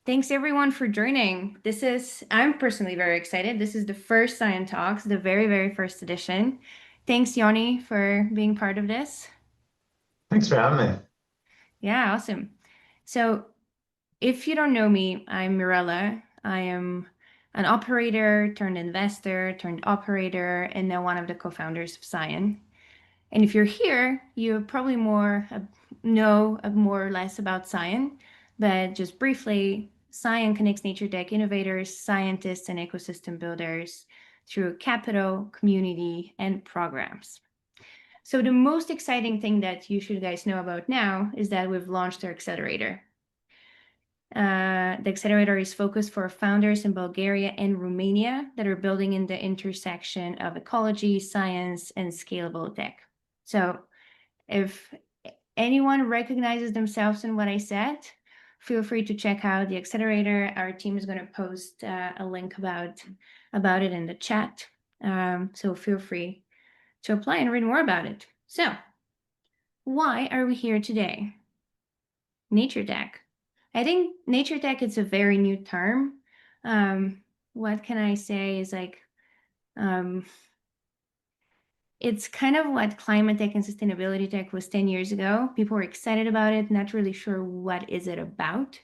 Thanks everyone for joining. I'm personally very excited. This is the first Science Talks, the very, very first edition. Thanks, Yoni, for being part of this. Thanks for having me. Yeah, awesome. So, if you don't know me, I'm Mirella. I am an operator turned investor turned operator, and now one of the co-founders of Cyan. And if you're here, you probably know more or less about Cyan, but just briefly, Cyan connects nature tech innovators, scientists, and ecosystem builders through capital, community, and programs. So the most exciting thing that you should guys know about now is that we've launched our accelerator. The accelerator is focused for founders in Bulgaria and Romania that are building in the intersection of ecology, science, and scalable tech. So if anyone recognizes themselves in what I said, feel free to check out the accelerator. Our team is going to post a link about it in the chat. So feel free to apply and read more about it. So why are we here today? NatureTech. I think NatureTech is a very new term. What can I say is um, it's kind of what climate tech and sustainability tech was 10 years ago. People were excited about it, not really sure what is it about.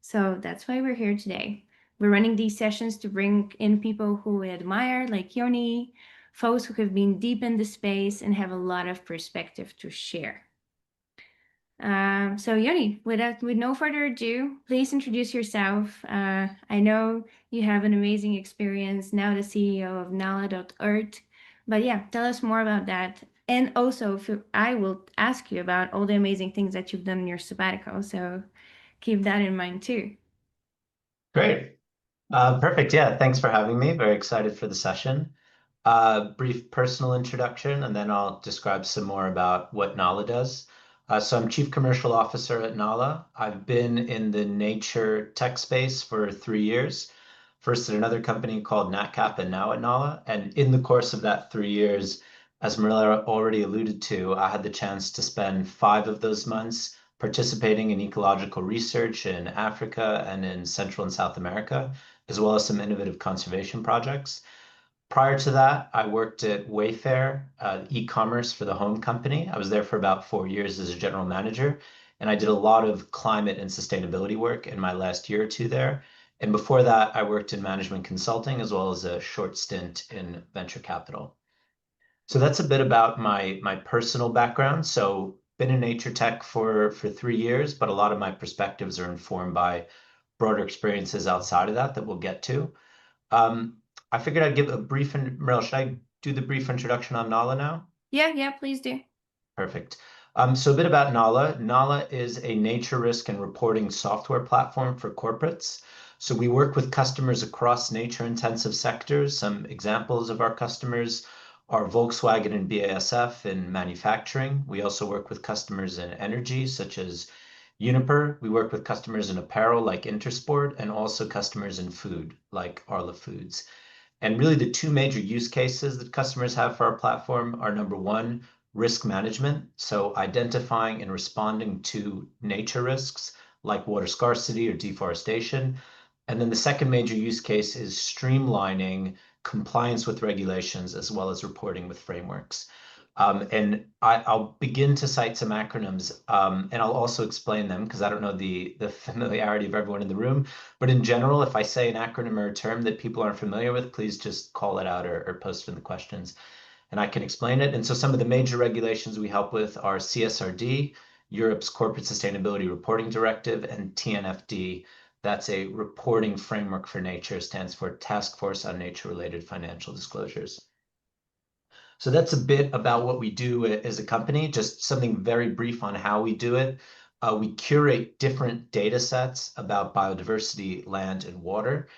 So that's why we're here today. We're running these sessions to bring in people who we admire, like Yoni, folks who have been deep in the space and have a lot of perspective to share. So Yoni, with no further ado, please introduce yourself. I know you have an amazing experience, now the CEO of Nala.Earth. But yeah, tell us more about that. And also, I will ask you about all the amazing things that you've done in your sabbatical. So keep that in mind too. Great. Perfect. Yeah, thanks for having me. Very excited for the session. Brief personal introduction, and then I'll describe some more about what Nala does. So I'm Chief Commercial Officer at Nala. I've been in the nature tech space for 3 years. First at another company called NatCap and now at Nala. And in the course of that 3 years, as Marilla already alluded to, I had the chance to spend 5 of those months participating in ecological research in Africa and in Central and South America, as well as some innovative conservation projects. Prior to that, I worked at Wayfair, e-commerce for the home company. I was there for about 4 years as a general manager, and I did a lot of climate and sustainability work in my last year or two there. And before that, I worked in management consulting as well as a short stint in venture capital. So that's a bit about my personal background. So been in nature tech for 3 years, but a lot of my perspectives are informed by broader experiences outside of that we'll get to. I figured I'd give a brief, Meryl, should I do the brief introduction on Nala now? Yeah, please do. Perfect. So a bit about Nala. Nala is a nature risk and reporting software platform for corporates. So we work with customers across nature intensive sectors. Some examples of our customers are Volkswagen and BASF in manufacturing. We also work with customers in energy, such as Uniper. We work with customers in apparel like Intersport and also customers in food like Arla Foods. And really the two major use cases that customers have for our platform are number one, risk management. So identifying and responding to nature risks like water scarcity or deforestation. And then the second major use case is streamlining compliance with regulations as well as reporting with frameworks. I'll begin to cite some acronyms, and I'll also explain them because I don't know the familiarity of everyone in the room. But in general, if I say an acronym or a term that people aren't familiar with, please just call it out or post it in the questions and I can explain it. And so some of the major regulations we help with are CSRD, Europe's Corporate Sustainability Reporting Directive, and TNFD. That's a reporting framework for nature, stands for Task Force on Nature-Related Financial Disclosures. So that's a bit about what we do as a company, just something very brief on how we do it. We curate different data sets about biodiversity, land, and water.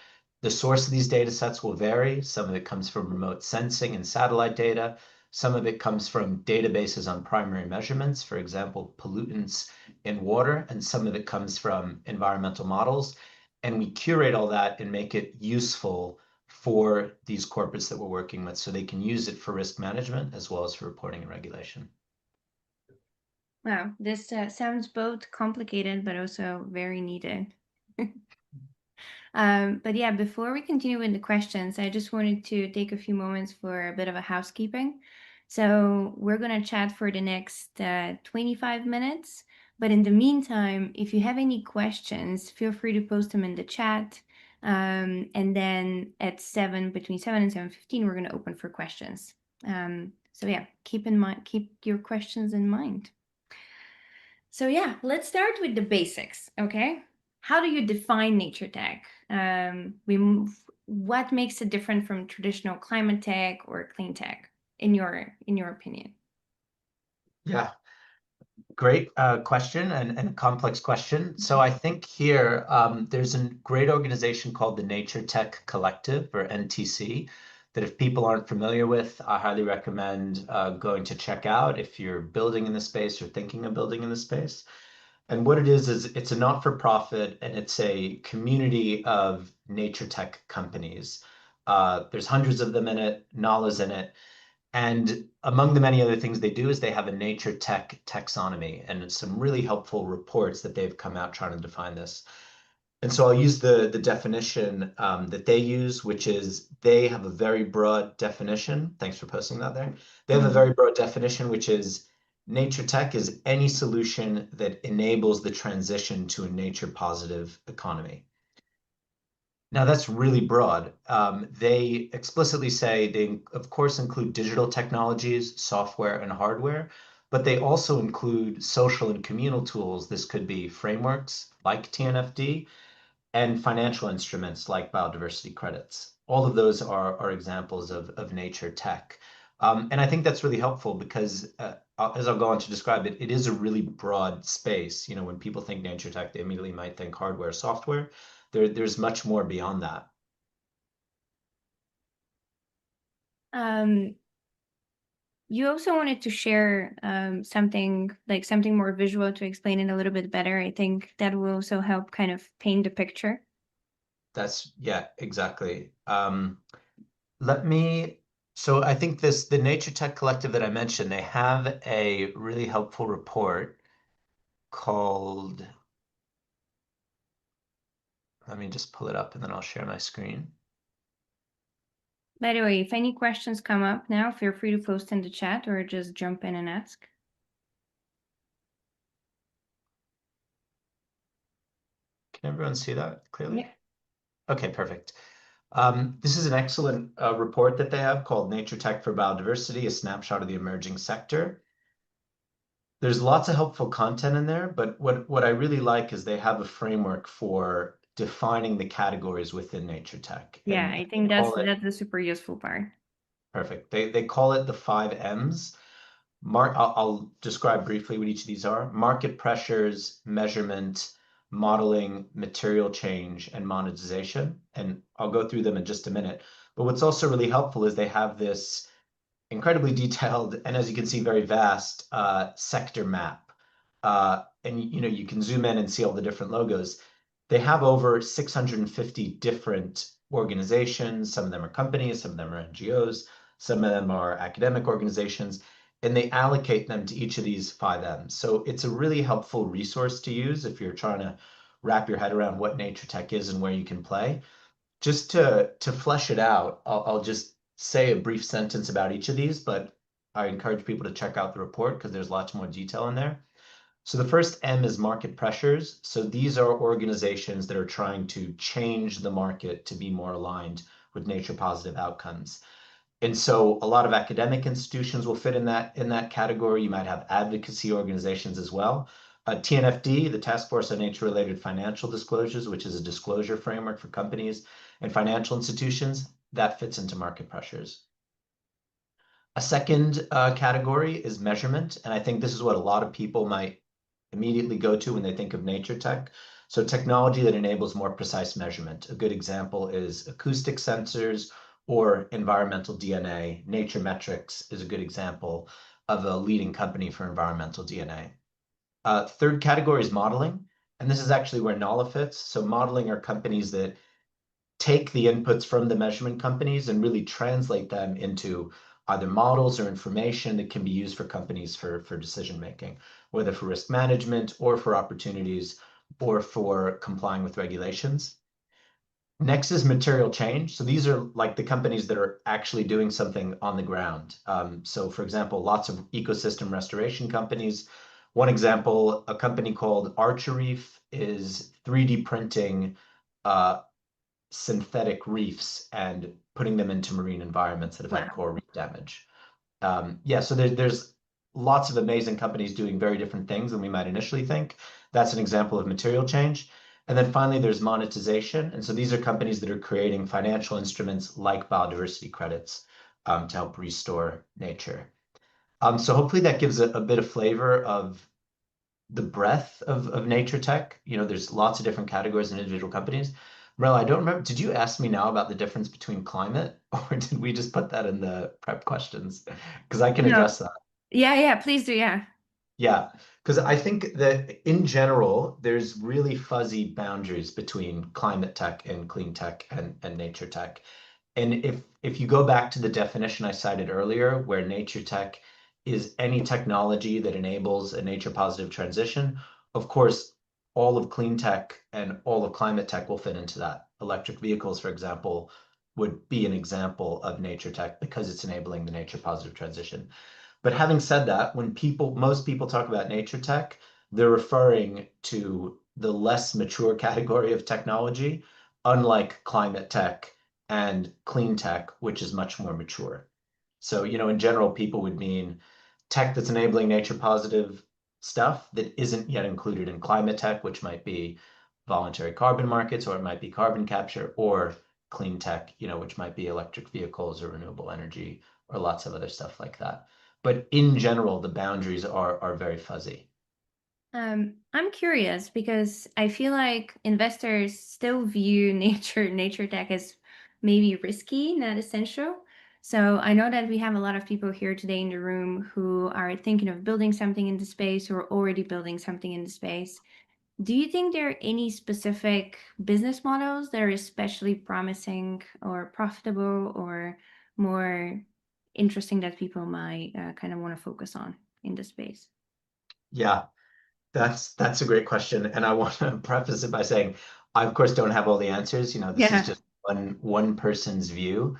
The source of these data sets will vary. Some of it comes from remote sensing and satellite data. Some of it comes from databases on primary measurements, for example, pollutants in water, and some of it comes from environmental models. And we curate all that and make it useful for these corporates that we're working with so they can use it for risk management as well as for reporting and regulation. Wow, this sounds both complicated but also very needed. But yeah, before we continue with the questions, I just wanted to take a few moments for a bit of a housekeeping. So we're going to chat for the next 25 minutes. But in the meantime, if you have any questions, feel free to post them in the chat. And then at between 7 and 7:15, we're going to open for questions. So yeah, keep your questions in mind. So yeah, let's start with the basics, okay? How do you define nature tech? What makes it different from traditional climate tech or clean tech, in your opinion? Yeah, great question and a complex question. So I think here there's a great organization called the NatureTech Collective, or NTC, that if people aren't familiar with, I highly recommend going to check out if you're building in the space or thinking of building in the space. And what it is it's a not-for-profit and it's a community of nature tech companies. There's hundreds of them in it, Nala's in it. And among the many other things they do is they have a nature tech taxonomy and some really helpful reports that they've come out trying to define this. And so I'll use the definition that they use, which is they have a very broad definition. Thanks for posting that there. They have a very broad definition, which is nature tech is any solution that enables the transition to a nature positive economy. Now that's really broad. They explicitly say they, of course, include digital technologies, software, and hardware, but they also include social and communal tools. This could be frameworks like TNFD and financial instruments like biodiversity credits. All of those are examples of nature tech. And I think that's really helpful because as I'll go on to describe it, it is a really broad space. You know, when people think nature tech, they immediately might think hardware, software. There's much more beyond that. Um, you also wanted to share something more visual to explain it a little bit better. I think that will also help kind of paint the picture. Yeah, exactly. Let me, so I think the Nature Tech Collective that I mentioned, they have a really helpful report called, let me just pull it up and then I'll share my screen. By the way, if any questions come up now, feel free to post in the chat or just jump in and ask. Can everyone see that clearly? Yeah. Okay, perfect. This is an excellent report that they have called Nature Tech for Biodiversity, a snapshot of the emerging sector. There's lots of helpful content in there, but what I really like is they have a framework for defining the categories within nature tech. Yeah, And I they think that's call it, the super useful part. perfect. They call it the 5 M's. I'll describe briefly what each of these are. Market pressures, measurement, modeling, material change, and monetization. And I'll go through them in just a minute. But what's also really helpful is they have this incredibly detailed and, as you can see, very vast sector map. And you know, you can zoom in and see all the different logos. They have over 650 different organizations. Some of them are companies, some of them are NGOs, some of them are academic organizations, and they allocate them to each of these 5Ms. So it's a really helpful resource to use if you're trying to wrap your head around what nature tech is and where you can play. Just to flesh it out, I'll just say a brief sentence about each of these, but I encourage people to check out the report because there's lots more detail in there. So the first M is market pressures. So these are organizations that are trying to change the market to be more aligned with nature positive outcomes. And so a lot of academic institutions will fit in that category. You might have advocacy organizations as well. TNFD, the Task Force on Nature-Related Financial Disclosures, which is a disclosure framework for companies and financial institutions, that fits into market pressures. A second category is measurement, and I think this is what a lot of people might immediately go to when they think of nature tech. So technology that enables more precise measurement. A good example is acoustic sensors or environmental DNA. Nature Metrics is a good example of a leading company for environmental DNA. Third category is modeling, and this is actually where Nala fits. So modeling are companies that take the inputs from the measurement companies and really translate them into either models or information that can be used for companies for decision making, whether for risk management or for opportunities or for complying with regulations. Next is material change. So these are like the companies that are actually doing something on the ground. So for example, lots of ecosystem restoration companies. One example, a company called Archereef is 3D printing uh, synthetic reefs and putting them into marine environments that have had Wow. coral reef damage. Yeah, so there's lots of amazing companies doing very different things than we might initially think. That's an example of material change. And then finally, there's monetization. And so these are companies that are creating financial instruments like biodiversity credits to help restore nature. So hopefully that gives a bit of flavor of the breadth of nature tech. There's lots of different categories and individual companies. Marilla, I don't remember. Did you ask me now about the difference between climate, or did we just put that in the prep questions? Because I can No. address that. Yeah, please do. Yeah. Yeah, because I think that in general, there's really fuzzy boundaries between climate tech and clean tech and nature tech. And if you go back to the definition I cited earlier, where nature tech is any technology that enables a nature positive transition, of course, all of clean tech and all of climate tech will fit into that. Electric vehicles, for example, would be an example of nature tech because it's enabling the nature positive transition. But having said that, when most people talk about nature tech, they're referring to the less mature category of technology, unlike climate tech and clean tech, which is much more mature. So, in general, people would mean tech that's enabling nature positive stuff that isn't yet included in climate tech, which might be voluntary carbon markets, or it might be carbon capture, or clean tech, which might be electric vehicles or renewable energy or lots of other stuff like that. But in general, the boundaries are very fuzzy. I'm curious because I feel like investors still view nature tech as maybe risky, not essential. So I know that we have a lot of people here today in the room who are thinking of building something in the space or already building something in the space. Do you think there are any specific business models that are especially promising or profitable or more interesting that people might kind of want to focus on in the space? Yeah, that's a great question, and I want to preface it by saying I of course don't have all the answers. This is Yeah. just one person's view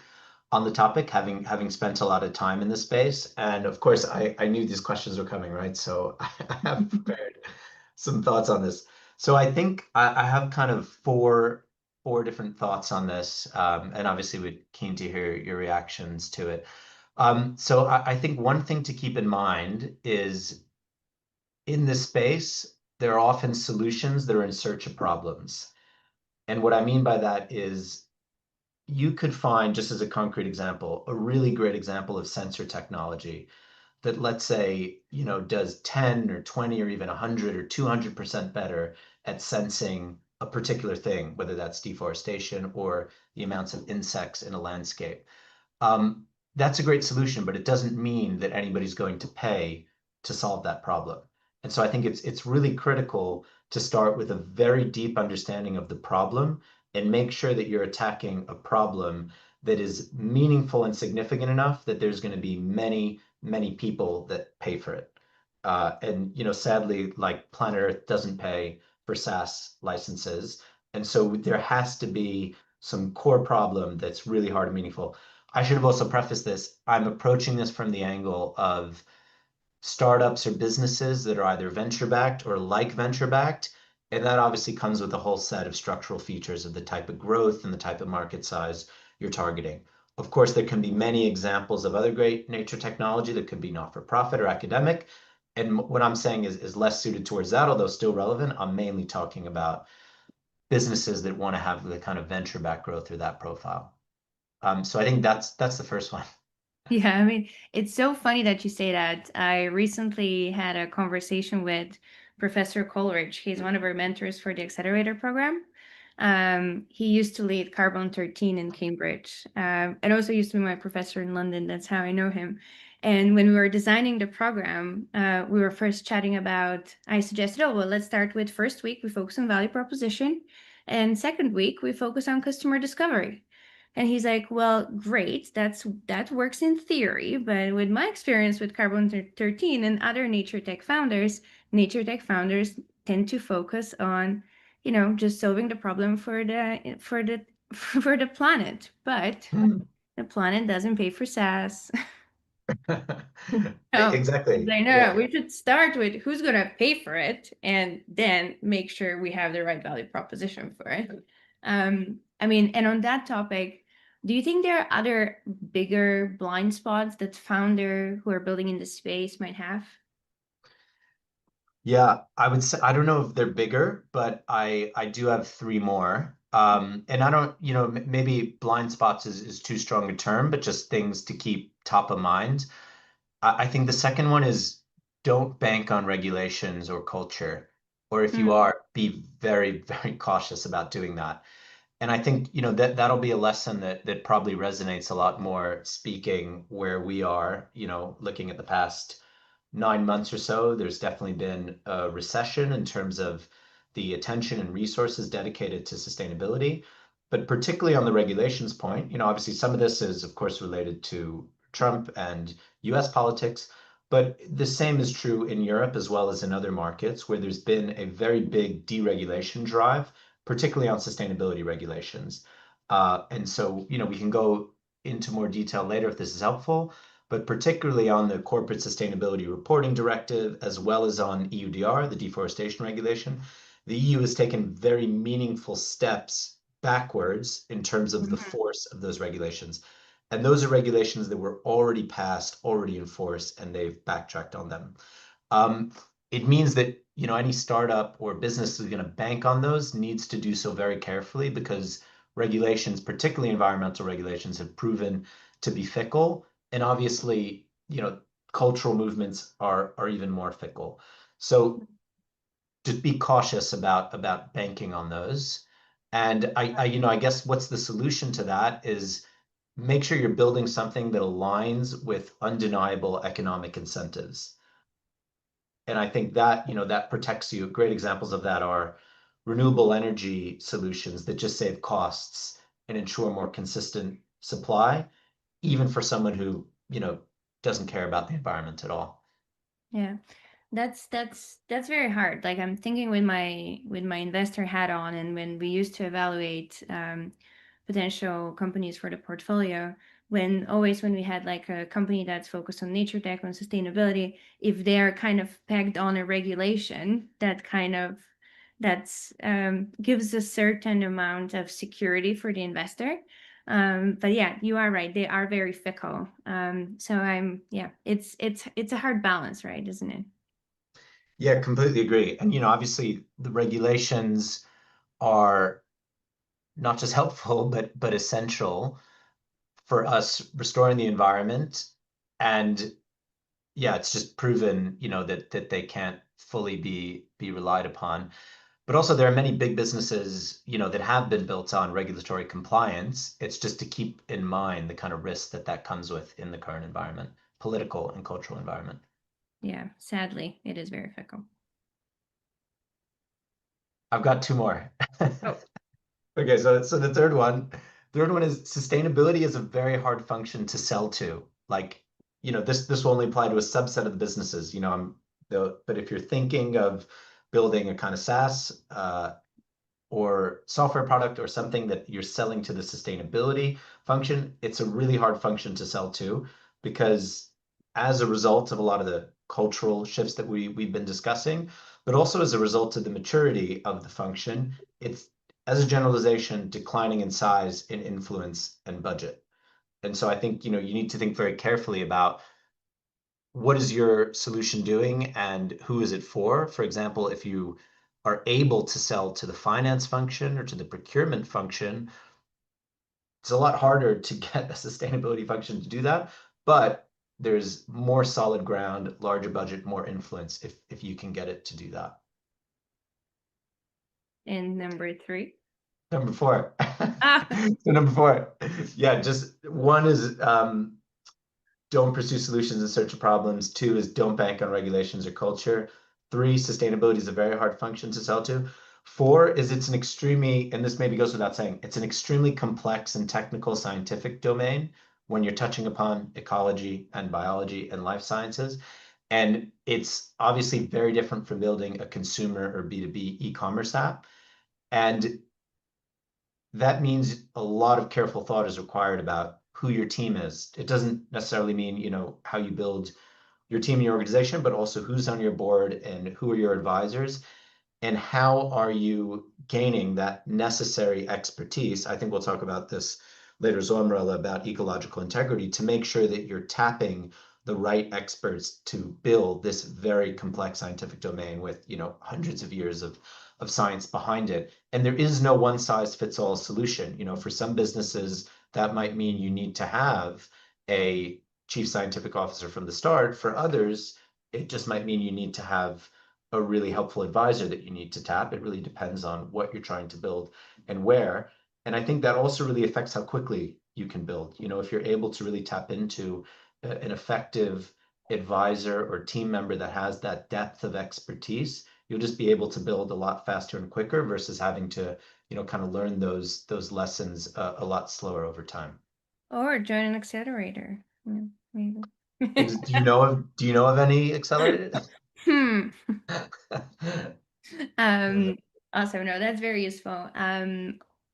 on the topic, having spent a lot of time in this space. And of course, I knew these questions were coming, right? So I have prepared some thoughts on this. So I think I have kind of four different thoughts on this, and obviously we're keen to hear your reactions to it. So I think one thing to keep in mind is in this space, there are often solutions that are in search of problems. And what I mean by that is you could find, just as a concrete example, a really great example of sensor technology that, let's say, does 10 or 20 or even 100 or 200% better at sensing a particular thing, whether that's deforestation or the amounts of insects in a landscape. Um, that's a great solution, but it doesn't mean that anybody's going to pay to solve that problem. And so I think it's really critical to start with a very deep understanding of the problem and make sure that you're attacking a problem that is meaningful and significant enough that there's going to be many, many people that pay for it. And sadly, like Planet Earth doesn't pay for SaaS licenses, and so there has to be some core problem that's really hard and meaningful. I should have also prefaced this. I'm approaching this from the angle of startups or businesses that are either venture backed or like venture backed. And that obviously comes with a whole set of structural features of the type of growth and the type of market size you're targeting. Of course, there can be many examples of other great nature technology that could be not for profit or academic. And what I'm saying is less suited towards that, although still relevant. I'm mainly talking about businesses that want to have the kind of venture back growth through that profile. So I think that's the first one. Yeah, I mean, it's so funny that you say that. I recently had a conversation with Professor Coleridge. He's one of our mentors for the accelerator program. He used to lead Carbon 13 in Cambridge, and also used to be my professor in London. That's how I know him. And when we were designing the program, we were first chatting about, I suggested, oh, well, let's start with first week, we focus on value proposition. And second week, we focus on customer discovery. And he's like, well, great. That works in theory, but with my experience with Carbon 13 and other nature tech founders tend to focus on, just solving the problem for the for the planet, but the planet doesn't pay for SaaS. No, it's Exactly. like, no, Yeah. we should start with who's going to pay for it and then make sure we have the right value proposition for it. I mean, and on that topic, do you think there are other bigger blind spots that founder who are building in the space might have? Yeah, I would say I don't know if they're bigger, but I do have three more. And I don't, maybe blind spots is too strong a term, but just things to keep top of mind. I think the second one is don't bank on regulations or culture, or if you Mm, are, be very, very cautious about doing that. And I think, that'll be a lesson that probably resonates a lot more speaking where we are, looking at the past 9 months or so. There's definitely been a recession in terms of the attention and resources dedicated to sustainability. But particularly on the regulations point, obviously some of this is, of course, related to Trump and US politics, but the same is true in Europe as well as in other markets where there's been a very big deregulation drive, particularly on sustainability regulations. And so, we can go into more detail later if this is helpful, but particularly on the Corporate Sustainability Reporting Directive, as well as on EUDR, the deforestation regulation, the EU has taken very meaningful steps backwards in terms of the mhm. force of those regulations. And those are regulations that were already passed, already enforced, and they've backtracked on them. Um, it means that any startup or business that's going to bank on those needs to do so very carefully because regulations, particularly environmental regulations, have proven to be fickle, and obviously, cultural movements are even more fickle. So just be cautious about banking on those. And I guess what's the solution to that is make sure you're building something that aligns with undeniable economic incentives. And I think that protects you. Great examples of that are renewable energy solutions that just save costs and ensure more consistent supply, even for someone who, doesn't care about the environment at all. Yeah. That's very hard. Like I'm thinking with my investor hat on, and when we used to evaluate potential companies for the portfolio, when we had like a company that's focused on nature tech, on sustainability, if they're kind of pegged on a regulation that kind of that's gives a certain amount of security for the investor. But yeah, you are right. They are very fickle. So yeah, it's a hard balance, right? Isn't it? Yeah, completely agree. And obviously the regulations are not just helpful, but essential for us restoring the environment. And yeah, it's just proven, that they can't fully be relied upon. But also there are many big businesses, that have been built on regulatory compliance. It's just to keep in mind the kind of risk that comes with in the current environment, political and cultural environment. Yeah, sadly, it is very fickle. I've got two more. Oh, Okay, so the third one is sustainability is a very hard function to sell to. Like, this will only apply to a subset of the businesses. But if you're thinking of building a kind of SaaS or software product or something that you're selling to the sustainability function, it's a really hard function to sell to because as a result of a lot of the cultural shifts that we've been discussing, but also as a result of the maturity of the function, it's as a generalization declining in size, in influence and budget. And so I think you need to think very carefully about what is your solution doing and who is it for? For example, if you are able to sell to the finance function or to the procurement function, it's a lot harder to get a sustainability function to do that, but there's more solid ground, larger budget, more influence if you can get it to do that. and number three. Number four. Ah, So number four, yeah, just one is don't pursue solutions in search of problems. Two is don't bank on regulations or culture. Three, sustainability is a very hard function to sell to. Four is it's an extremely, and this maybe goes without saying, it's an extremely complex and technical scientific domain when you're touching upon ecology and biology and life sciences. And it's obviously very different from building a consumer or B2B e-commerce app. And that means a lot of careful thought is required about who your team is. It doesn't necessarily mean, how you build your team and your organization, but also who's on your board and who are your advisors and how are you gaining that necessary expertise. I think we'll talk about this later, Zomarella, about ecological integrity to make sure that you're tapping the right experts to build this very complex scientific domain with, hundreds of years of science behind it. And there is no one size fits all solution. For some businesses, that might mean you need to have a chief scientific officer from the start. For others, it just might mean you need to have a really helpful advisor that you need to tap. It really depends on what you're trying to build and where. And I think that also really affects how quickly you can build. If you're able to really tap into an effective advisor or team member that has that depth of expertise, you'll just be able to build a lot faster and quicker versus having to, kind of learn those lessons a lot slower over time. Or join an accelerator. Yeah, maybe. Do you know of any accelerators? Hmm. Um, Awesome. No, that's very useful.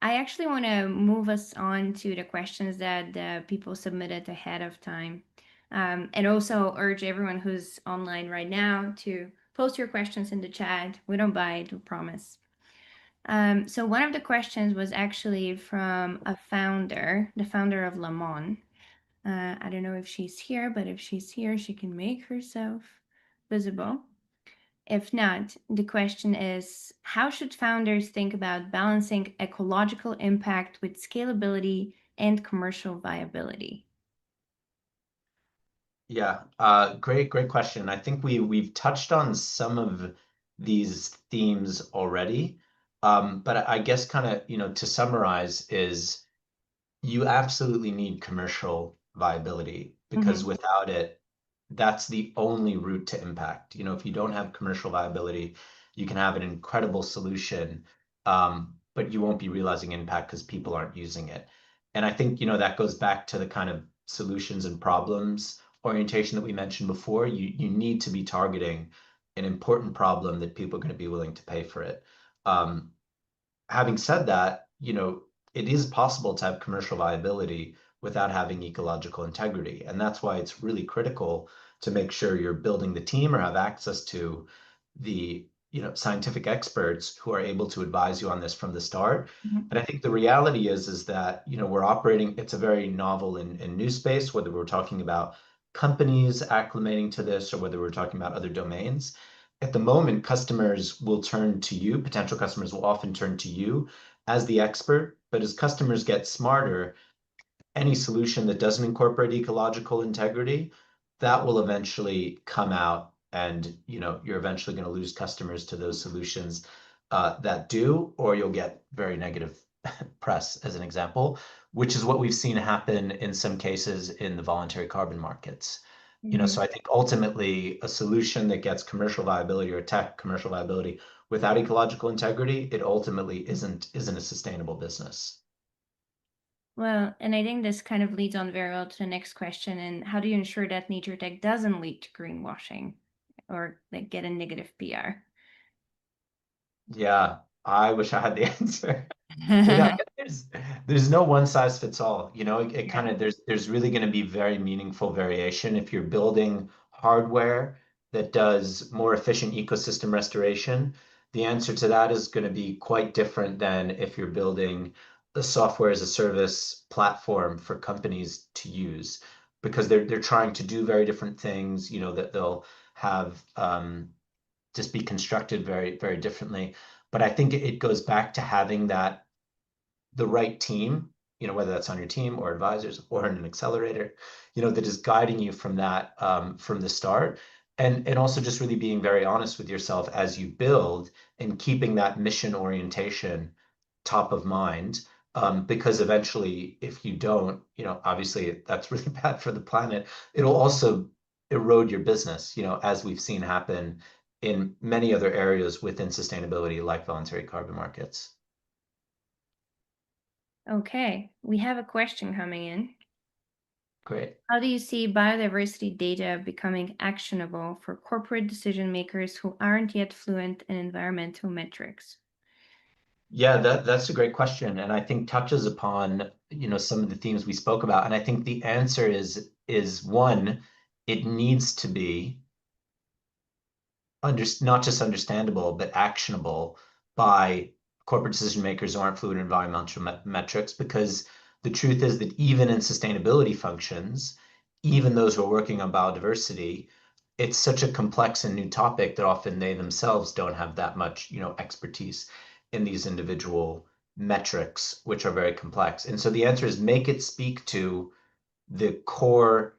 I actually want to move us on to the questions that the people submitted ahead of time. And also urge everyone who's online right now to post your questions in the chat. We don't bite, we promise. So one of the questions was actually from a founder, the founder of Lamon. I don't know if she's here, but if she's here, she can make herself visible. If not, the question is, how should founders think about balancing ecological impact with scalability and commercial viability? Yeah, great question. I think we've touched on some of these themes already. But I guess kind of, to summarize is you absolutely need commercial viability because Mhm. without it, that's the only route to impact. If you don't have commercial viability, you can have an incredible solution, but you won't be realizing impact because people aren't using it. And I think, that goes back to the kind of solutions and problems orientation that we mentioned before. You need to be targeting an important problem that people are going to be willing to pay for it. Um, Having said that, it is possible to have commercial viability without having ecological integrity. And that's why it's really critical to make sure you're building the team or have access to the, scientific experts who are able to advise you on this from the start. Mhm. And I think the reality is that, we're operating, it's a very novel and new space, whether we're talking about companies acclimating to this or whether we're talking about other domains. At the moment, customers will turn to you, potential customers will often turn to you as the expert. But as customers get smarter, any solution that doesn't incorporate ecological integrity, that will eventually come out and you're eventually going to lose customers to those solutions that do, or you'll get very negative press as an example, which is what we've seen happen in some cases in the voluntary carbon markets. So Mhm. I think ultimately a solution that gets commercial viability or tech commercial viability without ecological integrity, it ultimately isn't a sustainable business. Well, and I think this kind of leads on very well to the next question. And how do you ensure that NatureTech doesn't lead to greenwashing or like get a negative PR? Yeah, I wish I had the answer. There's no one size fits all. It Yeah. kind of there's really going to be very meaningful variation if you're building hardware that does more efficient ecosystem restoration. The answer to that is going to be quite different than if you're building a software as a service platform for companies to use because they're trying to do very different things, that they'll have just be constructed very, very differently. But I think it goes back to having the right team, whether that's on your team or advisors or in an accelerator, that is guiding you from that from the start. And also just really being very honest with yourself as you build and keeping that mission orientation top of mind. Because eventually, if you don't, obviously that's really bad for the planet. It'll also erode your business, as we've seen happen in many other areas within sustainability, like voluntary carbon markets. Okay, we have a question coming in. Great. How do you see biodiversity data becoming actionable for corporate decision makers who aren't yet fluent in environmental metrics? Yeah, that's a great question, and I think touches upon, some of the themes we spoke about. And I think the answer is one, it needs to be not just understandable, but actionable by corporate decision makers who aren't fluid in environmental metrics, because the truth is that even in sustainability functions, even those who are working on biodiversity, it's such a complex and new topic that often they themselves don't have that much, expertise in these individual metrics, which are very complex. And so the answer is make it speak to the core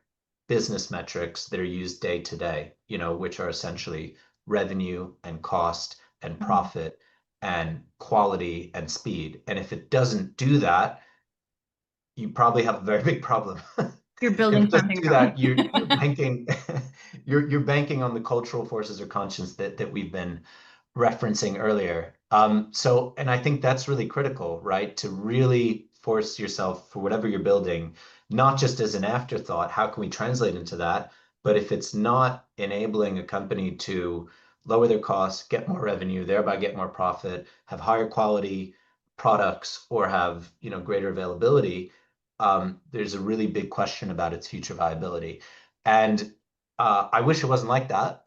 business metrics that are used day to day, which are essentially revenue and cost and Mhm. profit and quality and speed. And if it doesn't do that, you probably have a very big problem. You're If building it doesn't something do wrong. that, you're banking you're banking on the cultural forces or conscience that we've been referencing earlier. So, and I think that's really critical, right? To really force yourself for whatever you're building, not just as an afterthought, how can we translate into that? But if it's not enabling a company to lower their costs, get more revenue, thereby get more profit, have higher quality products, or have, greater availability, there's a really big question about its future viability. And I wish it wasn't like that,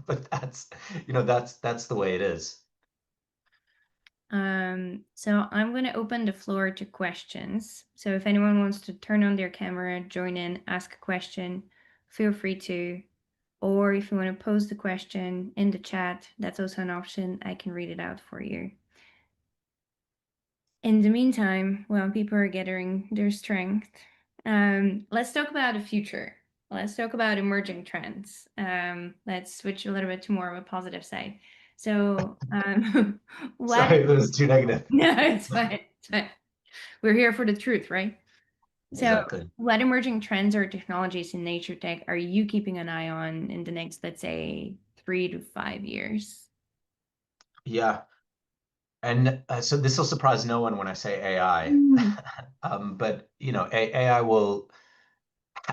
but that's the way it is. So I'm going to open the floor to questions. So if anyone wants to turn on their camera, join in, ask a question, feel free to. Or if you want to post the question in the chat, that's also an option. I can read it out for you. In the meantime, while people are gathering their strength, let's talk about the future. Let's talk about emerging trends. Let's switch a little bit to more of a positive side. So, what? Sorry if it was too negative. No, it's fine. It's fine. We're here for the truth, right? So, Exactly. what emerging trends or technologies in nature tech are you keeping an eye on in the next, let's say, 3 to 5 years? Yeah. And so this will surprise no one when I say AI. Mm. But AI will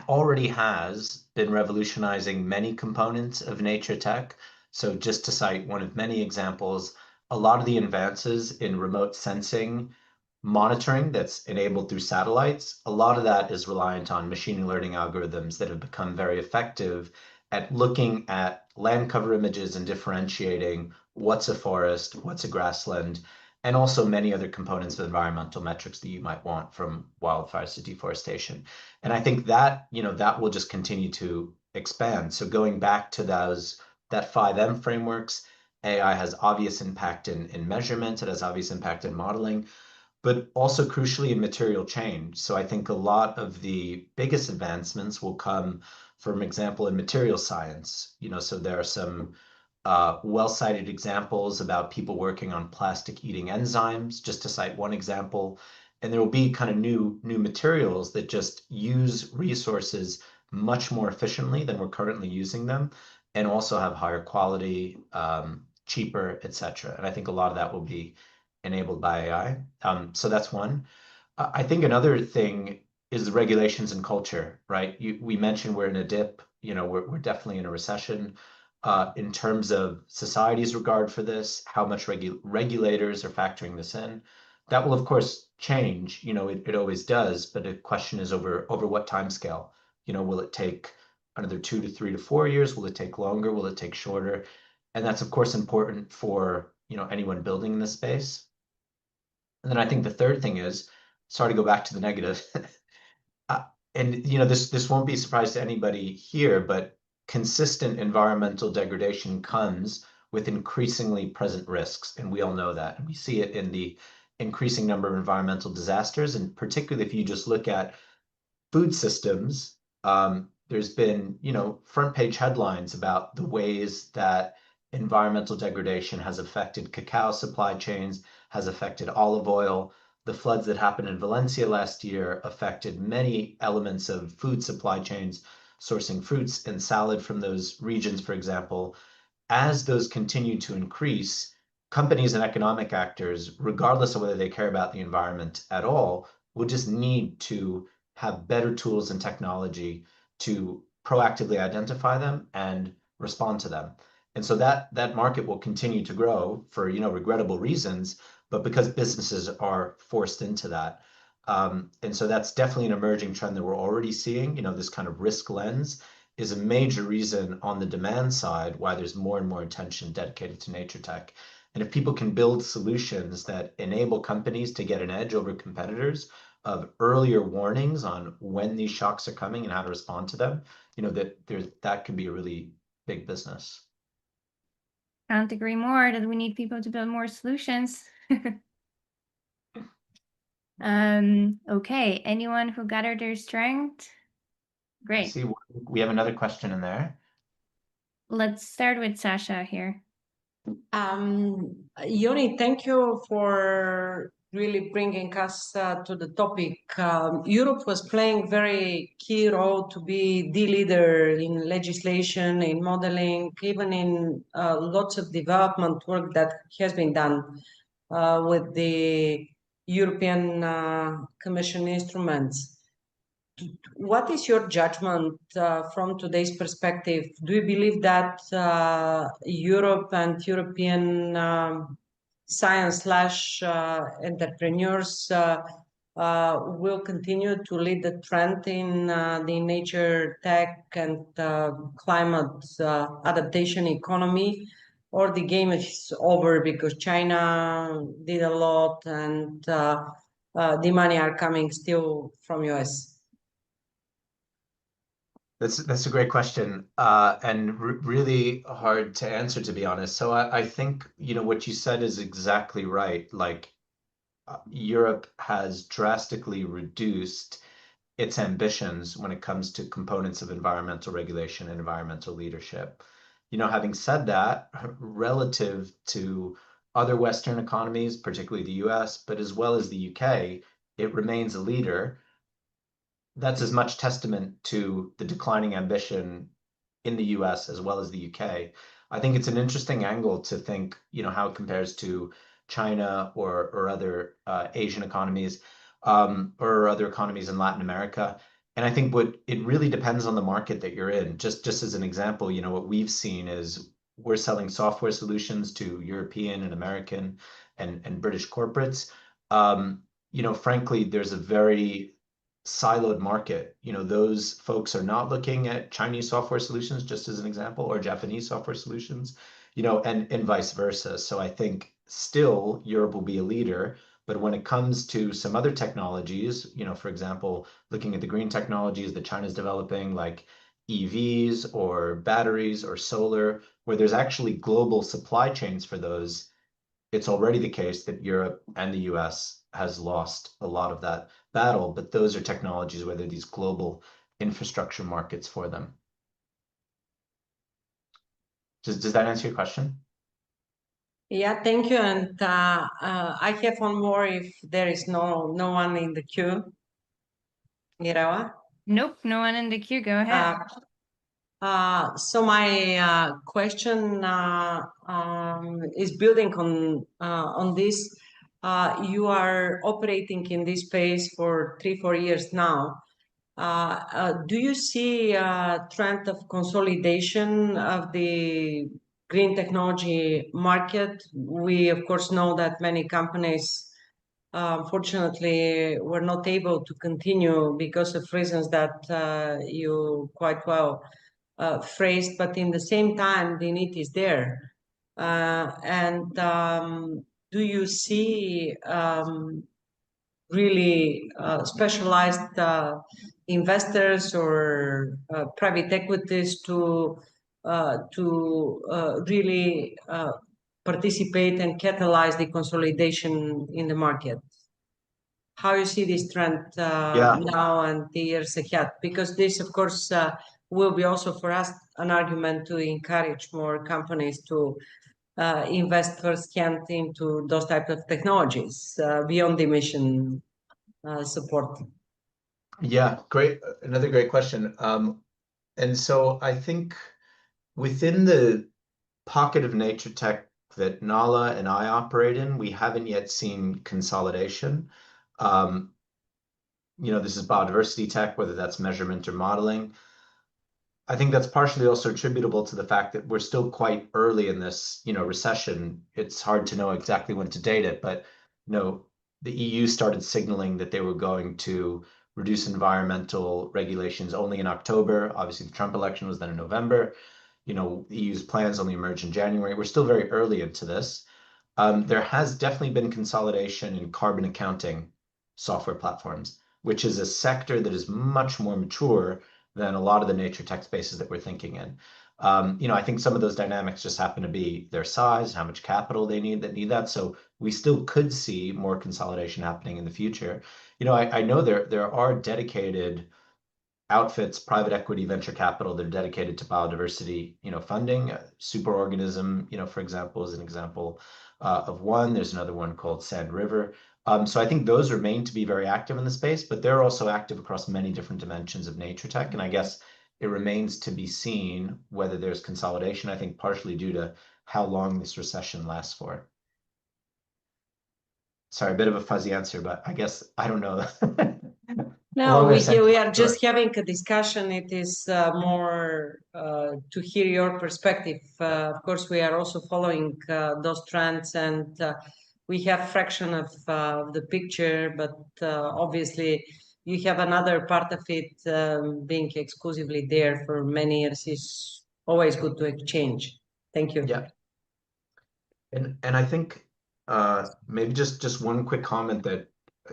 already has been revolutionizing many components of nature tech. So just to cite one of many examples, a lot of the advances in remote sensing monitoring that's enabled through satellites, a lot of that is reliant on machine learning algorithms that have become very effective at looking at land cover images and differentiating what's a forest, what's a grassland, and also many other components of environmental metrics that you might want from wildfires to deforestation. And I think that, that will just continue to expand. So going back to that 5M frameworks, AI has obvious impact in measurement, it has obvious impact in modeling, but also crucially in material change. So I think a lot of the biggest advancements will come, from example, in material science. So there are some well-cited examples about people working on plastic-eating enzymes, just to cite one example. And there will be kind of new materials that just use resources much more efficiently than we're currently using them, and also have higher quality, cheaper, etc. And I think a lot of that will be enabled by AI. So that's one. I think another thing is the regulations and culture, right? We mentioned we're in a dip, we're definitely in a recession. In terms of society's regard for this, how much regulators are factoring this in, that will of course change. It always does, but the question is over what time scale? Will it take another 2 to 3 to 4 years? Will it take longer? Will it take shorter? And that's of course important for anyone building in this space. And then I think the third thing is, sorry to go back to the negative, uh, and this won't be a surprise to anybody here, but consistent environmental degradation comes with increasingly present risks, and we all know that. And we see it in the increasing number of environmental disasters, and particularly if you just look at food systems, there's been, front page headlines about the ways that environmental degradation has affected cacao supply chains, has affected olive oil. The floods that happened in Valencia last year affected many elements of food supply chains, sourcing fruits and salad from those regions, for example. As those continue to increase, companies and economic actors, regardless of whether they care about the environment at all, will just need to have better tools and technology to proactively identify them and respond to them. And so that market will continue to grow for, regrettable reasons, but because businesses are forced into that. And so that's definitely an emerging trend that we're already seeing. This kind of risk lens is a major reason on the demand side why there's more and more attention dedicated to nature tech. And if people can build solutions that enable companies to get an edge over competitors of earlier warnings on when these shocks are coming and how to respond to them, that could be a really big business. Can't agree more that we need people to build more solutions. Okay, anyone who gathered their strength? I Great. see we have another question in there. Let's start with Sasha here. Yoni, thank you for really bringing us to the topic. Europe was playing very key role to be the leader in legislation, in modeling, even in lots of development work that has been done with the European Commission instruments. What is your judgment from today's perspective? Do you believe that Europe and European science slash entrepreneurs will continue to lead the trend in the nature tech and climate adaptation economy, or the game is over because China did a lot and the money are coming still from US? That's a great question, and really hard to answer, to be honest. So I think, what you said is exactly right. Like, Europe has drastically reduced its ambitions when it comes to components of environmental regulation and environmental leadership. Having said that, relative to other Western economies, particularly the US, but as well as the UK, it remains a leader. That's as much testament to the declining ambition in the US as well as the UK. I think it's an interesting angle to think, how it compares to China or other Asian economies, or other economies in Latin America. And I think what it really depends on the market that you're in. Just as an example, what we've seen is we're selling software solutions to European and American and British corporates. Frankly, there's a very siloed market. Those folks are not looking at Chinese software solutions, just as an example, or Japanese software solutions, and vice versa. So I think still Europe will be a leader, but when it comes to some other technologies, for example, looking at the green technologies that China's developing, like EVs or batteries or solar, where there's actually global supply chains for those, it's already the case that Europe and the US has lost a lot of that battle, but those are technologies where there are these global infrastructure markets for them. Does that answer your question? Yeah, thank you. And I have one more if there is no one in the queue. Mirawa? Nope, no one in the queue. Go ahead. So my question is building on this. You are operating in this space for 3-4 years now. Do you see a trend of consolidation of the green technology market? We, of course, know that many companies, unfortunately, were not able to continue because of reasons that you quite well phrased, but in the same time, the need is there. And do you see really specialized investors or private equities to really participate and catalyze the consolidation in the market? How you see this trend now and the years ahead? Because this, of course, will be also for us an argument to encourage more companies to invest firsthand into those types of technologies beyond the mission support. Yeah, great. Another great question. And so I think within the pocket of nature tech that Nala and I operate in, we haven't yet seen consolidation. This is biodiversity tech, whether that's measurement or modeling. I think that's partially also attributable to the fact that we're still quite early in this, recession. It's hard to know exactly when to date it, but the EU started signaling that they were going to reduce environmental regulations only in October. Obviously, the Trump election was then in November. The EU's plans only emerged in January. We're still very early into this. There has definitely been consolidation in carbon accounting software platforms, which is a sector that is much more mature than a lot of the nature tech spaces that we're thinking in. I think some of those dynamics just happen to be their size, how much capital they need that. So we still could see more consolidation happening in the future. I know there are dedicated outfits, private equity, venture capital that are dedicated to biodiversity, funding. Superorganism, for example, is an example of one. There's another one called Sand River. So I think those remain to be very active in the space, but they're also active across many different dimensions of nature tech. And I guess it remains to be seen whether there's consolidation, I think partially due to how long this recession lasts for. Sorry, a bit of a fuzzy answer, but I guess I don't know. No, we are just having a discussion. It is more to hear your perspective. Of course, we are also following those trends, and we have fraction of the picture, but obviously you have another part of it being exclusively there for many years is always good to exchange. Thank you. Yeah. And I think maybe just one quick comment that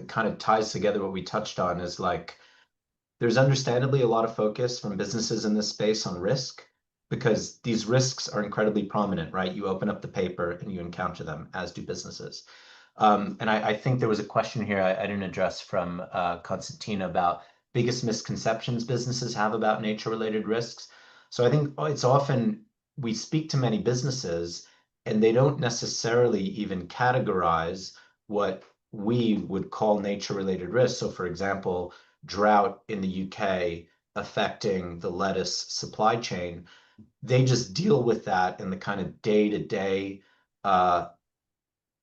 kind of ties together what we touched on is like there's understandably a lot of focus from businesses in this space on risk because these risks are incredibly prominent, right? You open up the paper and you encounter them, as do businesses. And I think there was a question here I didn't address from Konstantina about biggest misconceptions businesses have about nature-related risks. So I think it's often we speak to many businesses and they don't necessarily even categorize what we would call nature-related risks. So for example, drought in the UK affecting the lettuce supply chain, they just deal with that in the kind of day-to-day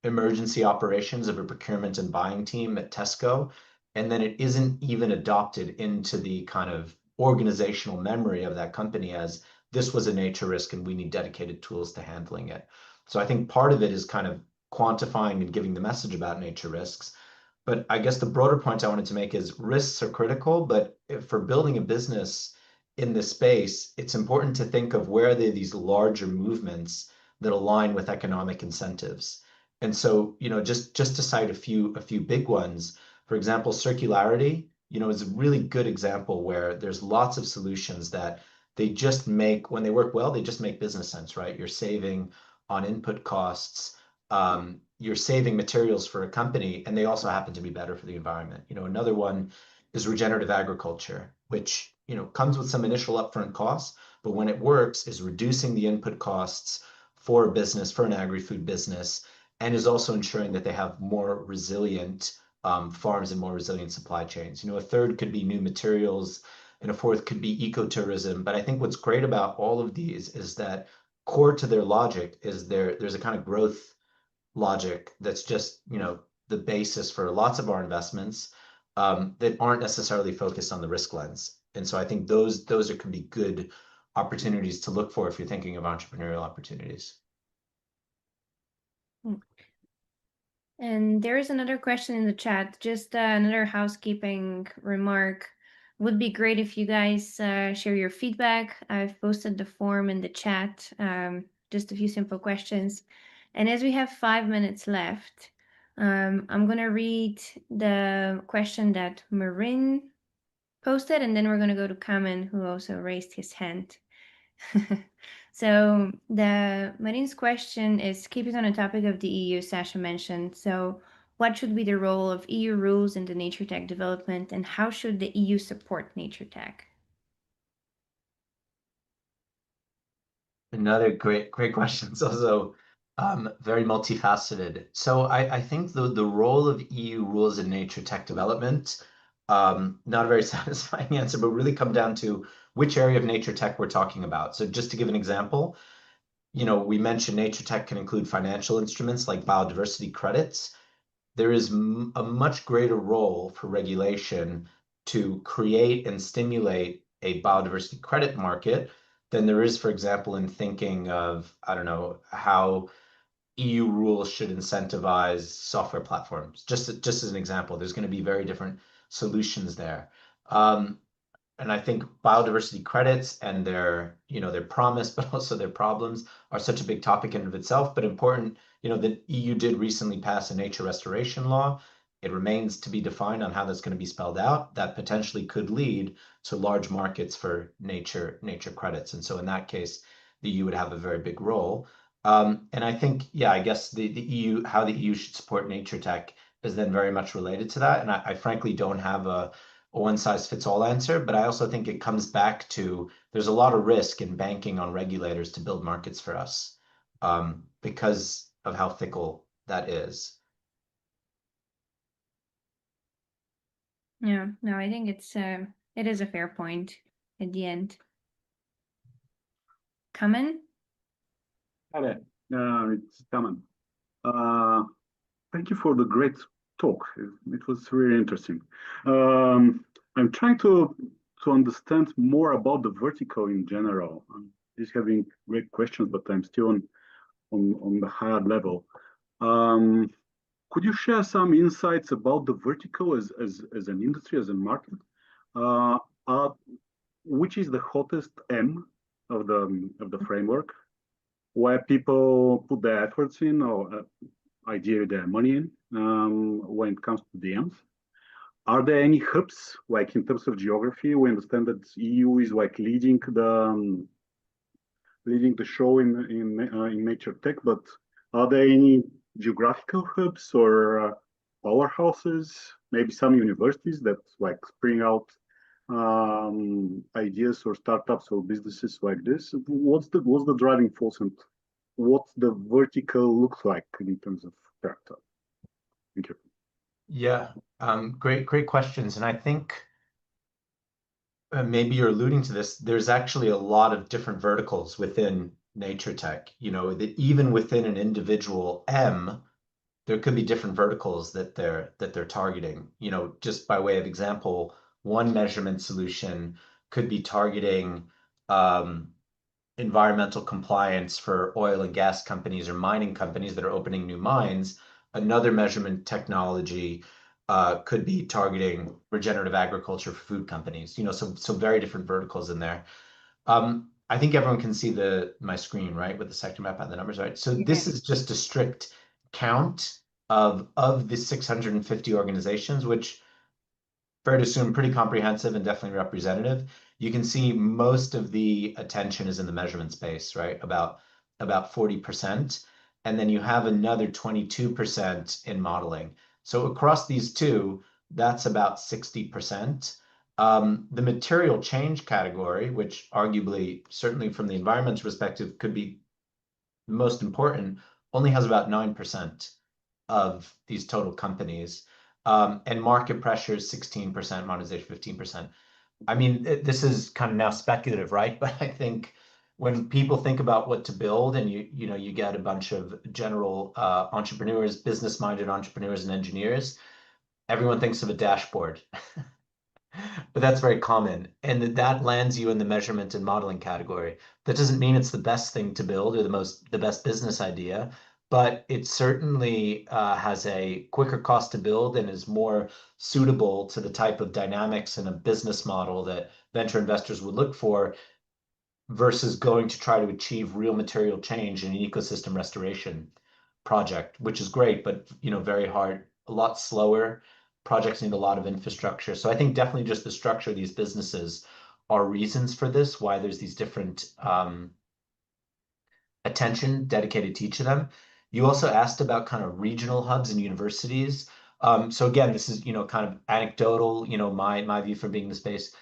emergency operations of a procurement and buying team at Tesco. And then it isn't even adopted into the kind of organizational memory of that company as this was a nature risk and we need dedicated tools to handling it. So I think part of it is kind of quantifying and giving the message about nature risks. But I guess the broader point I wanted to make is risks are critical, but for building a business in this space, it's important to think of where there are these larger movements that align with economic incentives. And so, just to cite a few big ones, for example, circularity, is a really good example where there's lots of solutions that they just make, when they work well, they just make business sense, right? You're saving on input costs, you're saving materials for a company, and they also happen to be better for the environment. Another one is regenerative agriculture, which, comes with some initial upfront costs, but when it works is reducing the input costs for a business, for an agri-food business, and is also ensuring that they have more resilient farms and more resilient supply chains. A third could be new materials, and a fourth could be ecotourism. But I think what's great about all of these is that core to their logic is there's a kind of growth logic that's just, the basis for lots of our investments that aren't necessarily focused on the risk lens. And so I think those can be good opportunities to look for if you're thinking of entrepreneurial opportunities. And there is another question in the chat, just another housekeeping remark. Would be great if you guys share your feedback. I've posted the form in the chat, just a few simple questions. And as we have 5 minutes left, I'm going to read the question that Marin posted, and then we're going to go to Kamen, who also raised his hand. So the Marin's question is keeping on the topic of the EU, Sasha mentioned. So what should be the role of EU rules in the nature tech development, and how should the EU support nature tech? Another great question. It's also very multifaceted. So I think the role of EU rules in nature tech development, not a very satisfying answer, but really come down to which area of nature tech we're talking about. So just to give an example, we mentioned nature tech can include financial instruments like biodiversity credits. There is a much greater role for regulation to create and stimulate a biodiversity credit market than there is, for example, in thinking of, I don't know, how EU rules should incentivize software platforms. Just as an example, there's going to be very different solutions there. And I think biodiversity credits and their, their promise, but also their problems are such a big topic in and of itself, but important, the EU did recently pass a nature restoration law. It remains to be defined on how that's going to be spelled out. That potentially could lead to large markets for nature credits. And so in that case, the EU would have a very big role. And I think, yeah, I guess the EU, how the EU should support nature tech is then very much related to that. And I frankly don't have a one size fits all answer, but I also think it comes back to there's a lot of risk in banking on regulators to build markets for us because of how fickle that is. Yeah, no, I think it is a fair point at the end. Kamen? Hi, it's Taman. Thank you for the great talk. It was really interesting. I'm trying to understand more about the vertical in general. I'm just having great questions, but I'm still on the higher level. Could you share some insights about the vertical as an industry, as a market? Which is the hottest M of the framework, where people put their efforts in, or ideally their money in, when it comes to DMs? Are there any hubs, like in terms of geography? We understand that EU is like leading the show in nature tech, but are there any geographical hubs or powerhouses? Maybe some universities that like spring out ideas or startups or businesses like this. What's the driving force and what the vertical looks like in terms of character? Thank you. Yeah, great questions. And I think maybe you're alluding to this. There's actually a lot of different verticals within nature tech. That even within an individual M, there could be different verticals that they're targeting. Just by way of example, one measurement solution could be targeting environmental compliance for oil and gas companies or mining companies that are opening new mines. Another measurement technology could be targeting regenerative agriculture for food companies. So very different verticals in there. I think everyone can see my screen, right, with the sector map and the numbers, right? So this is just a strict count of the 650 organizations, which fair to assume pretty comprehensive and definitely representative. You can see most of the attention is in the measurement space, right? About 40%. And then you have another 22% in modeling. So across these two, that's about 60%. The material change category, which arguably, certainly from the environment's perspective, could be most important, only has about 9% of these total companies. And market pressure is 16%, monetization 15%. I mean, this is kind of now speculative, right? But I think when people think about what to build and you get a bunch of general entrepreneurs, business-minded entrepreneurs and engineers, everyone thinks of a dashboard. But that's very common. And that lands you in the measurement and modeling category. That doesn't mean it's the best thing to build or the best business idea, but it certainly has a quicker cost to build and is more suitable to the type of dynamics in a business model that venture investors would look for versus going to try to achieve real material change in an ecosystem restoration project, which is great, but very hard, a lot slower. Projects need a lot of infrastructure. So I think definitely just the structure of these businesses are reasons for this, why there's these different attention dedicated to each of them. You also asked about kind of regional hubs and universities. So again, this is, kind of anecdotal, my view from being in the space.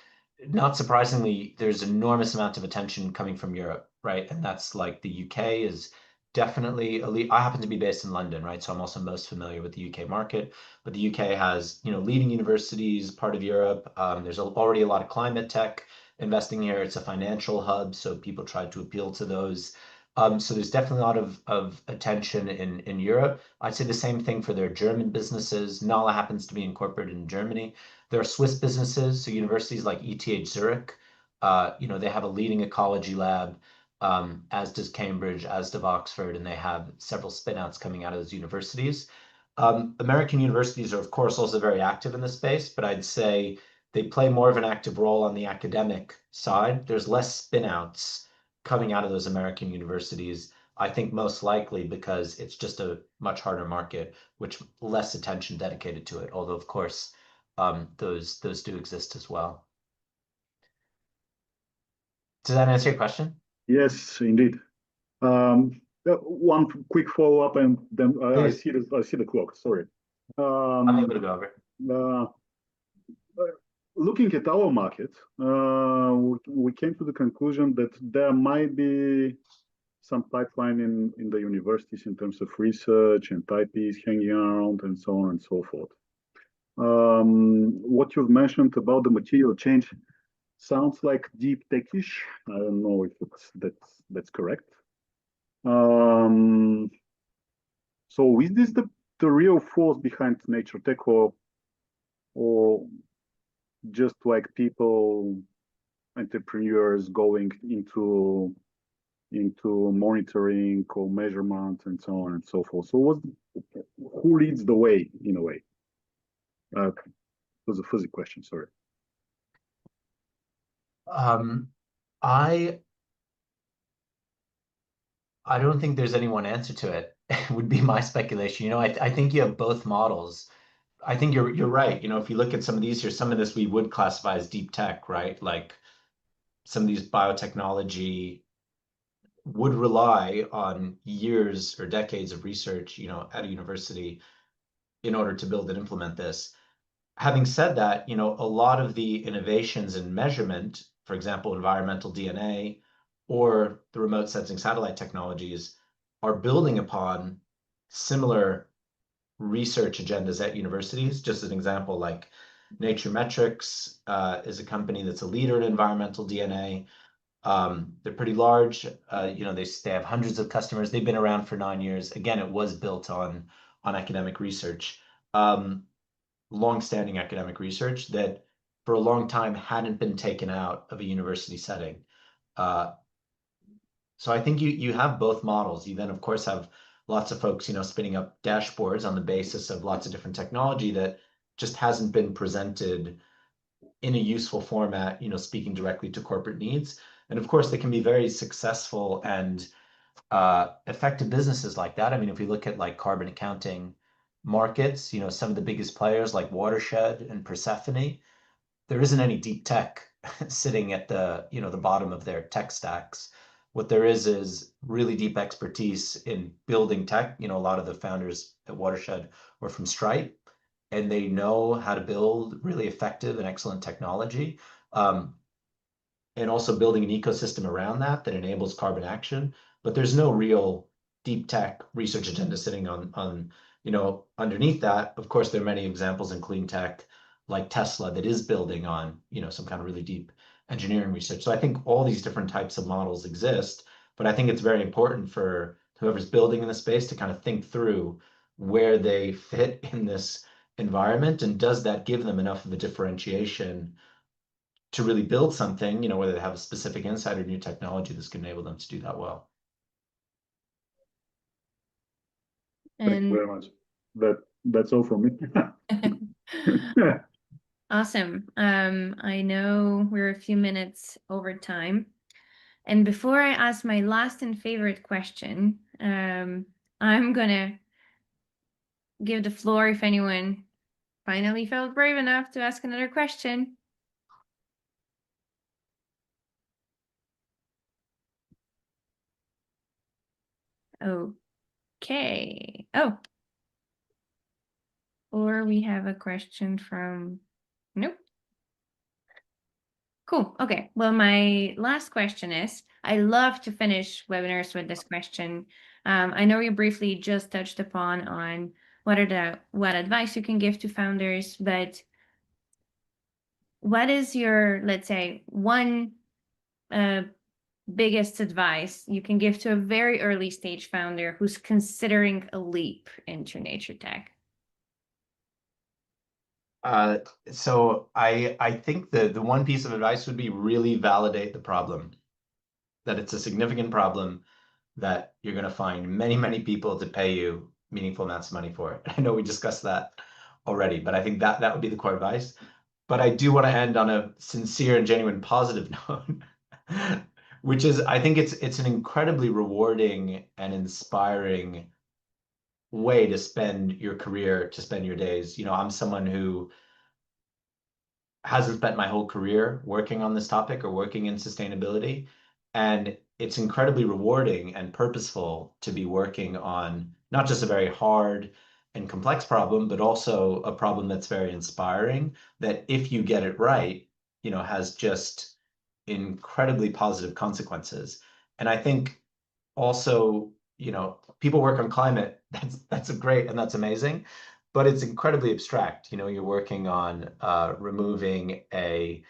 Not surprisingly, there's enormous amount of attention coming from Europe, right? And that's like the UK is definitely elite. I happen to be based in London, right? So I'm also most familiar with the UK market, but the UK has, leading universities, part of Europe. There's already a lot of climate tech investing here. It's a financial hub, so people try to appeal to those. So there's definitely a lot of attention in Europe. I'd say the same thing for their German businesses. NALA happens to be incorporated in Germany. There are Swiss businesses, so universities like ETH Zurich They have a leading ecology lab, as does Cambridge, as does Oxford, and they have several spin-outs coming out of those universities. American universities are, of course, also very active in this space, but I'd say they play more of an active role on the academic side. There's less spin-outs coming out of those American universities, I think most likely because it's just a much harder market, which less attention dedicated to it. Although, of course, those do exist as well. Does that answer your question? Yes, indeed. One quick follow-up, and then I Please. see the clock. Sorry. I'm able to go over. Looking at our market, we came to the conclusion that there might be some pipeline in the universities in terms of research and IPs hanging around and so on and so forth. What you've mentioned about the material change sounds like deep techish. I don't know if that's correct. So is this the real force behind NatureTech, or just like people, entrepreneurs going into monitoring or measurement and so on and so forth? So who leads the way in a way? It was a fuzzy question, sorry. I don't think there's any one answer to it. Would be my speculation. I think you have both models. I think you're right. If you look at some of these here, some of this we would classify as deep tech, right? Like some of these biotechnology would rely on years or decades of research, at a university in order to build and implement this. Having said that, a lot of the innovations in measurement, for example, environmental DNA or the remote sensing satellite technologies, are building upon similar research agendas at universities. Just as an example, like NatureMetrics is a company that's a leader in environmental DNA. They're pretty large. They have hundreds of customers. They've been around for 9 years. Again, it was built on academic research. Long-standing academic research that for a long time hadn't been taken out of a university setting. So I think you have both models. You then, of course, have lots of folks, spinning up dashboards on the basis of lots of different technology that just hasn't been presented in a useful format, speaking directly to corporate needs. And of course, they can be very successful and effective businesses like that. I mean, if we look at like carbon accounting markets, some of the biggest players like Watershed and Persephone, there isn't any deep tech sitting at the bottom of their tech stacks. What there is really deep expertise in building tech. A lot of the founders at Watershed were from Stripe, and they know how to build really effective and excellent technology. And also building an ecosystem around that enables carbon action. But there's no real deep tech research agenda sitting on underneath that. Of course, there are many examples in clean tech like Tesla that is building on, some kind of really deep engineering research. So I think all these different types of models exist, but I think it's very important for whoever's building in the space to kind of think through where they fit in this environment, and does that give them enough of a differentiation to really build something, whether they have a specific insight or new technology that's going to enable them to do that well. Thank you very much. That's all from me. Awesome. I know we're a few minutes over time. And before I ask my last and favorite question, I'm gonna give the floor if anyone finally felt brave enough to ask another question. Okay. Oh. Or we have a question from, nope. Cool. Okay. Well, my last question is, I love to finish webinars with this question. I know you briefly just touched upon on what advice you can give to founders, but what is your, let's say, one biggest advice you can give to a very early stage founder who's considering a leap into NatureTech? So I think the one piece of advice would be really validate the problem, that it's a significant problem, that you're going to find many, many people to pay you meaningful amounts of money for it. I know we discussed that already, but I think that would be the core advice. But I do want to end on a sincere and genuine positive note, which is I think it's an incredibly rewarding and inspiring way to spend your career, to spend your days. You know, I'm someone who hasn't spent my whole career working on this topic or working in sustainability. And it's incredibly rewarding and purposeful to be working on not just a very hard and complex problem, but also a problem that's very inspiring, that if you get it right, you know, has just incredibly positive consequences. And I think also, you know, people work on climate, that's great and that's amazing, but it's incredibly abstract. You know, you're working on removing a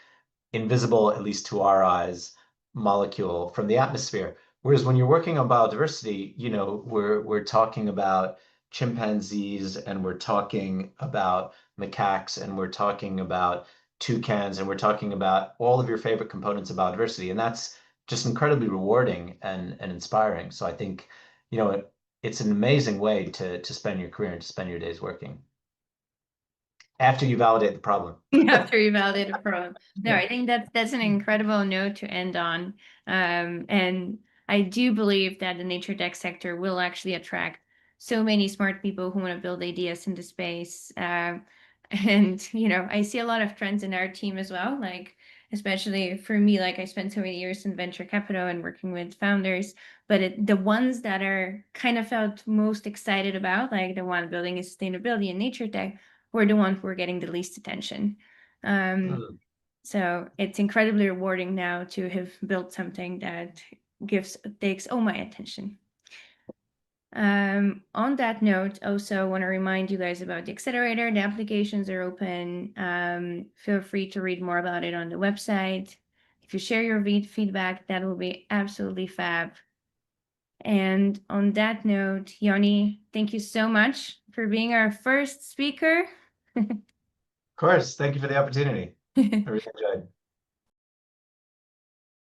invisible, at least to our eyes, molecule from the atmosphere. Whereas when you're working on biodiversity, you know, we're talking about chimpanzees and we're talking about macaques and we're talking about toucans and we're talking about all of your favorite components of biodiversity. And that's just incredibly rewarding and inspiring. So I think, you know, it's an amazing way to spend your career and to spend your days working after you validate the problem. After you validate a problem. No, I think that's an incredible note to end on. And I do believe that the NatureTech sector will actually attract so many smart people who want to build ideas into space. And you know, I see a lot of trends in our team as well, like especially for me, like I spent so many years in venture capital and working with founders, but the ones that are kind of felt most excited about, like the one building in sustainability and NatureTech, were the ones who were getting the least attention. So it's incredibly rewarding now to have built something that takes all my attention. On that note, also want to remind you guys about the accelerator. The applications are open. Feel free to read more about it on the website. If you share your feedback, that will be absolutely fab. And on that note, Yoni, thank you so much for being our first speaker. Of course. Thank you for the opportunity. I really enjoyed.